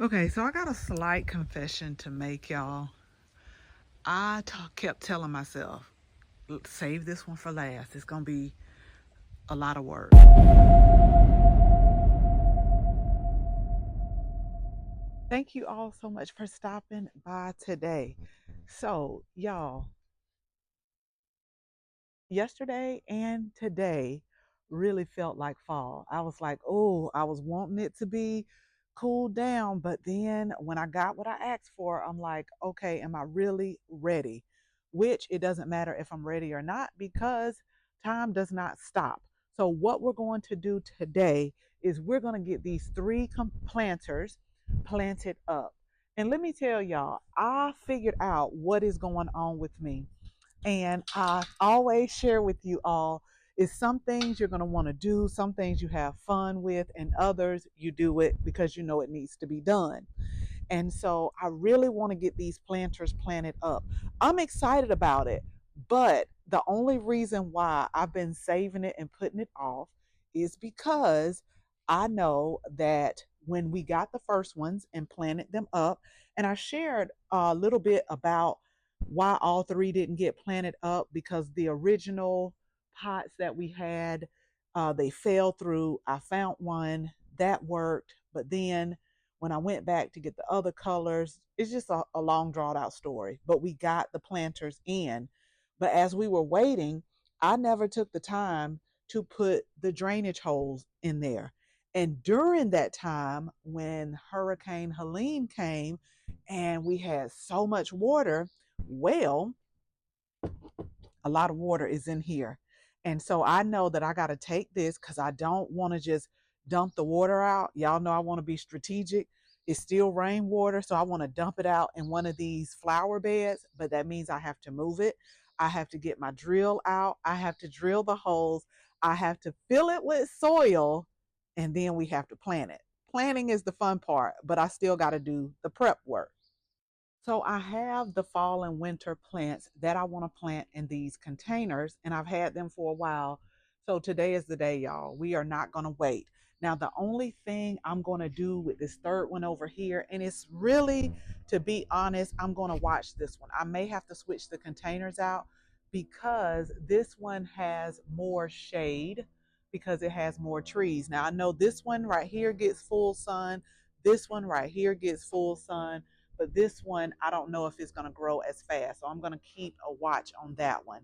Okay, so I got a slight confession to make, y'all. Kept telling myself, save this one for last. It's going to be a lot of work. Thank you all so much for stopping by today. So, y'all, yesterday and today really felt like fall. I was like, oh, I was wanting it to be cooled down. But then when I got what I asked for, I'm like, okay, am I really ready? Which it doesn't matter if I'm ready or not because time does not stop. So, what we're going to do today is we're going to get these planters planted up. And let me tell y'all, I figured out what is going on with me, and I always share with you all is some things you're going to want to do, some things you have fun with, and others you do it because you know it needs to be done. And so I really want to get these planters planted up. I'm excited about it, but the only reason why I've been saving it and putting it off is because I know that when we got the first ones and planted them up, and I shared a little bit about why all three didn't get planted up because the original pots that we had, they fell through. I found one that worked, but then when I went back to get the other colors, it's just a long drawn out story. But we got the planters in. But as we were waiting, I never took the time to put the drainage holes in there. And during that time, when Hurricane Helene came and we had so much water, well, a lot of water is in here. And so I know that I got to take this because I don't want to just dump the water out. Y'all know I want to be strategic. It's still rainwater, so I want to dump it out in one of these flower beds, but that means I have to move it. I have to get my drill out. I have to drill the holes. I have to fill it with soil, and then we have to plant it. Planting is the fun part, but I still got to do the prep work. So I have the fall and winter plants that I want to plant in these containers, and I've had them for a while. So today is the day, y'all. We are not going to wait. Now, the only thing I'm going to do with this third one over here, and it's really, to be honest, I'm going to watch this one. I may have to switch the containers out because this one has more shade because it has more trees. Now, I know this one right here gets full sun. This one right here gets full sun, but this one, I don't know if it's going to grow as fast. So I'm going to keep a watch on that one.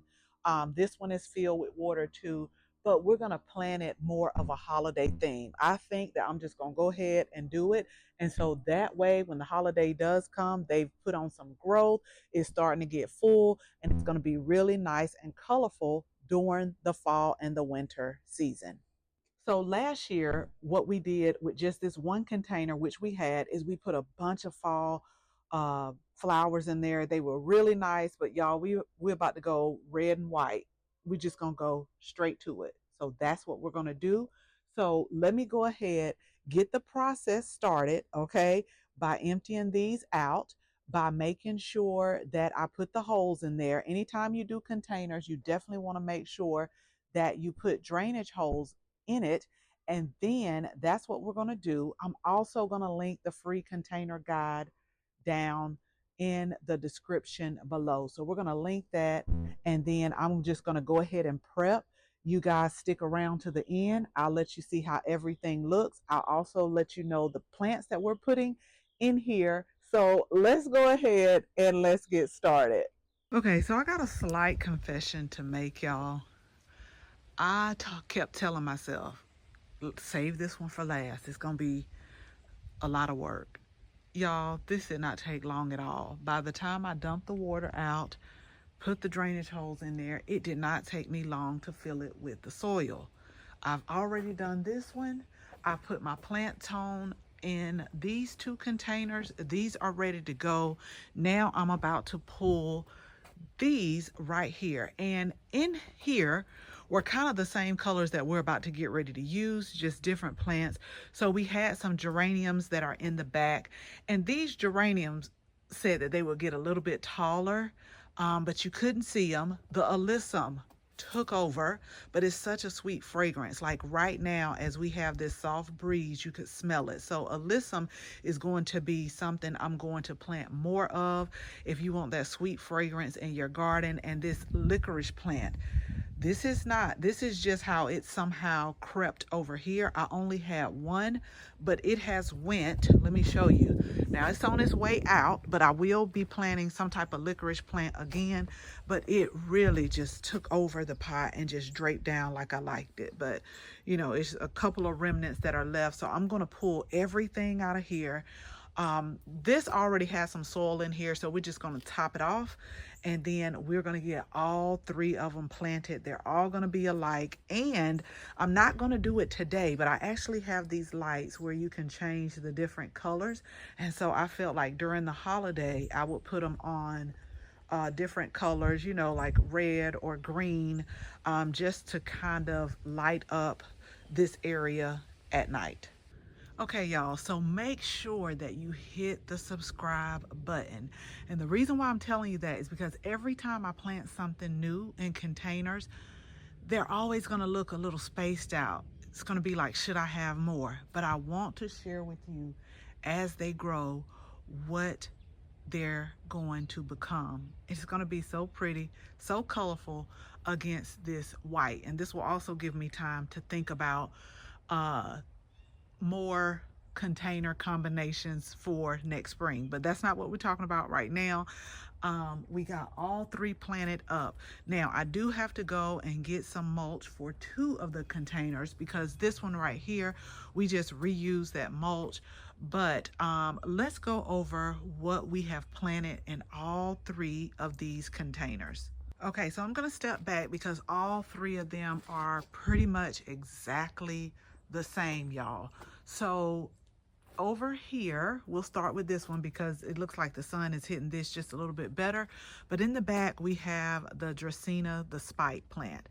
This one is filled with water too, but we're going to plan it more of a holiday theme. I think that I'm just going to go ahead and do it. And so that way, when the holiday does come, they've put on some growth. It's starting to get full, and it's going to be really nice and colorful during the fall and the winter season. So last year, what we did with just this one container, which we had, is we put a bunch of fall flowers in there. They were really nice, but y'all, we're about to go red and white. We're just gonna go straight to it. So that's what we're gonna do. So let me go ahead, get the process started, okay, by emptying these out, by making sure that I put the holes in there. Anytime you do containers, you definitely want to make sure that you put drainage holes in it. And then that's what we're going to do. I'm also going to link the free container guide down in the description below. So we're going to link that. And then I'm just going to go ahead and prep. You guys stick around to the end. I'll let you see how everything looks. I'll also let you know the plants that we're putting in here. So let's go ahead and let's get started. Okay, so I got a slight confession to make, y'all. Kept telling myself, save this one for last. It's going to be a lot of work. Y'all, this did not take long at all. By the time I dumped the water out, put the drainage holes in there, it did not take me long to fill it with the soil. I've already done this one. I put my plant tone in these two containers. These are ready to go. Now I'm about to pull these right here. And in here were kind of the same colors that we're about to get ready to use, just different plants. So we had some geraniums that are in the back, and these geraniums said that they would get a little bit taller, but you couldn't see them. The alyssum took over, but it's such a sweet fragrance. Like right now, as we have this soft breeze, you could smell it. So alyssum is going to be something I'm going to plant more of if you want that sweet fragrance in your garden. And this licorice plant, this is just how it somehow crept over here. I only had one, but it has went, let me show you. Now it's on its way out, but I will be planting some type of licorice plant again, but it really just took over the pot and just draped down like I liked it. But you know, it's a couple of remnants that are left. So I'm gonna pull everything out of here. This already has some soil in here, so we're just going to top it off, and then we're going to get all three of them planted. They're all going to be alike, and I'm not going to do it today, but I actually have these lights where you can change the different colors, and so I felt like during the holiday I would put them on different colors, you know, like red or green, just to kind of light up this area at night. Okay, y'all, so make sure that you hit the subscribe button. And the reason why I'm telling you that is because every time I plant something new in containers, they're always going to look a little spaced out. It's going to be like, should I have more? But I want to share with you as they grow what they're going to become. It's going to be so pretty, so colorful against this white. And this will also give me time to think about more container combinations for next spring, but that's not what we're talking about right now. We got all three planted up. Now I do have to go and get some mulch for two of the containers because this one right here, we just reuse that mulch. But let's go over what we have planted in all three of these containers. Okay, so I'm going to step back because all three of them are pretty much exactly the same, y'all. So over here, we'll start with this one because it looks like the sun is hitting this just a little bit better. But in the back, we have the Dracaena, the spike plant.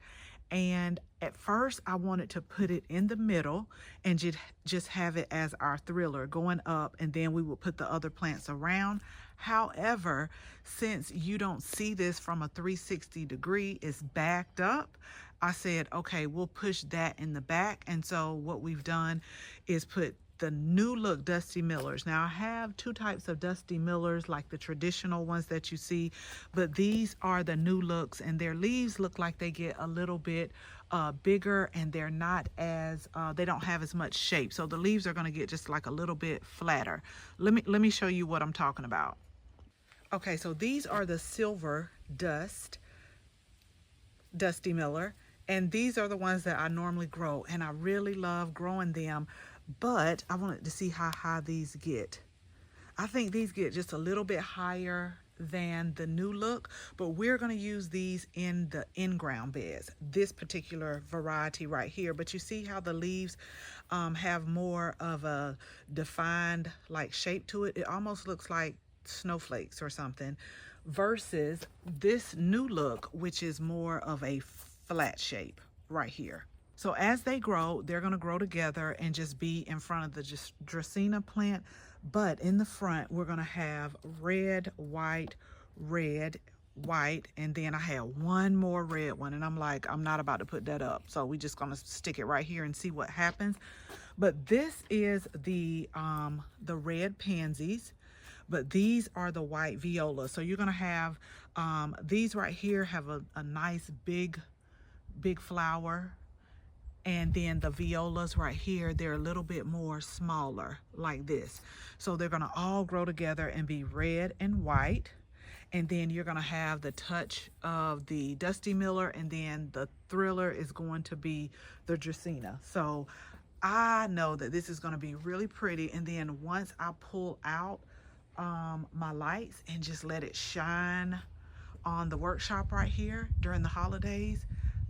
And at first, I wanted to put it in the middle and just have it as our thriller going up, and then we will put the other plants around. However, since you don't see this from a 360 degree, it's backed up. I said, okay, we'll push that in the back. And so what we've done is put the new look Dusty Millers. Now I have two types of Dusty Millers, like the traditional ones that you see, but these are the new looks, and their leaves look like they get a little bit bigger, and they're not as they don't have as much shape. So the leaves are going to get just like a little bit flatter. Let me show you what I'm talking about. Okay, so these are the silver Dusty Miller, and these are the ones that I normally grow, and I really love growing them, but I wanted to see how high these get. I think these get just a little bit higher than the new look, but we're going to use these in the in-ground beds, this particular variety right here. But you see how the leaves have more of a defined like shape to it. It almost looks like snowflakes or something, versus this new look, which is more of a flat shape right here. So as they grow, they're going to grow together and just be in front of the Dracaena plant. But in the front, we're going to have red, white, and then I have one more red one, and I'm like, I'm not about to put that up. So we're just going to stick it right here and see what happens. But this is the red pansies, but these are the white violas. So you're going to have these right here have a nice big flower. And then the violas right here, they're a little bit more smaller like this. So they're gonna all grow together and be red and white. And then you're gonna have the touch of the Dusty Miller, and then the thriller is going to be the Dracaena. So I know that this is gonna be really pretty. And then once I pull out my lights and just let it shine on the workshop right here during the holidays,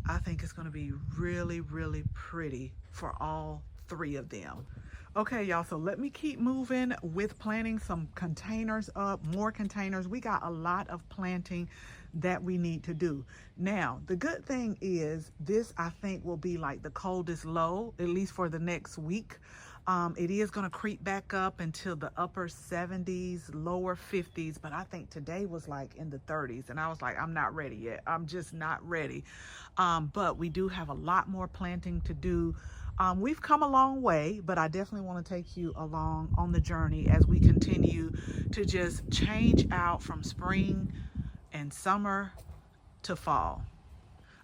I think it's going to be really, really pretty for all three of them. Okay, y'all, so let me keep moving with planting some containers up, more containers. We got a lot of planting that we need to do. Now, the good thing is this, I think, will be like the coldest low, at least for the next week. It is going to creep back up until the upper 70s, lower 50s, but I think today was like in the 30s, and I was like, I'm not ready yet. I'm just not ready. But we do have a lot more planting to do. We've come a long way, but I definitely want to take you along on the journey as we continue to just change out from spring and summer to fall.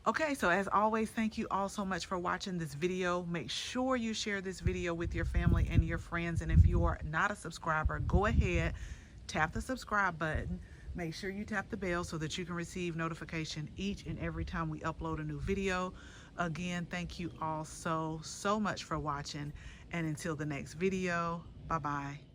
Okay, so as always, thank you all so much for watching this video. Make sure you share this video with your family and your friends. And if you are not a subscriber, go ahead, tap the subscribe button. Make sure you tap the bell so that you can receive notification each and every time we upload a new video. Again, thank you all so much for watching. And until the next video, bye-bye.